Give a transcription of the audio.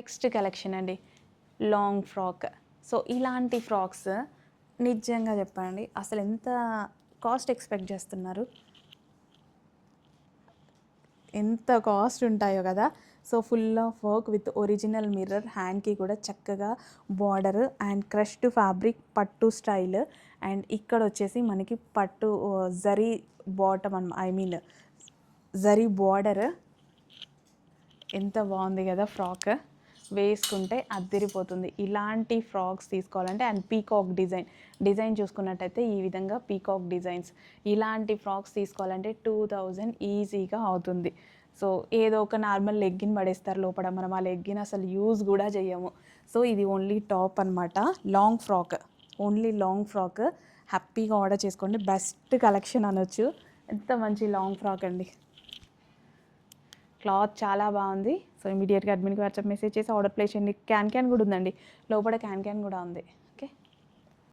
Next collection అండి, long frock. So ఇలాంటి frocks నిజంగా చెప్పండి అసలు ఎంత కాస్ట్ ఎక్స్పెక్ట్ చేస్తున్నారు, ఎంత కాస్ట్ ఉంటాయో కదా. So full of work with original mirror, హ్యాండ్కి కూడా చక్కగా బార్డర్ అండ్ క్రష్డ్ ఫ్యాబ్రిక్ పట్టు స్టైల్. అండ్ ఇక్కడ వచ్చేసి మనకి పట్టు జరీ బాటమ్ జరీ బార్డర్. ఎంత బాగుంది కదా ఫ్రాక్, వేసుకుంటే అద్దరిపోతుంది. ఇలాంటి ఫ్రాక్స్ తీసుకోవాలంటే అండ్ పీకాక్ డిజైన్ చూసుకున్నట్టయితే ఈ విధంగా పీకాక్ డిజైన్స్, ఇలాంటి ఫ్రాక్స్ తీసుకోవాలంటే 2000 ఈజీగా అవుతుంది. సో ఏదో ఒక నార్మల్ లెగ్గిన్ పడేస్తారు లోపల, మనం ఆ లెగ్గిన్ అసలు యూజ్ కూడా చేయము. సో ఇది ఓన్లీ టాప్ అనమాట, long frock, only long frock. హ్యాపీగా ఆర్డర్ చేసుకోండి, బెస్ట్ కలెక్షన్ అనొచ్చు. ఎంత మంచి లాంగ్ ఫ్రాక్ అండి, క్లాత్ చాలా బాగుంది. సో ఇమీడియట్గా అడ్మిన్కి వాట్సాప్ మెసేజ్ చేసి ఆర్డర్ ప్లేస్ చేయండి. క్యాన్ కూడా ఉందండి, లోపల క్యాన్ కూడా ఉంది. ఓకే.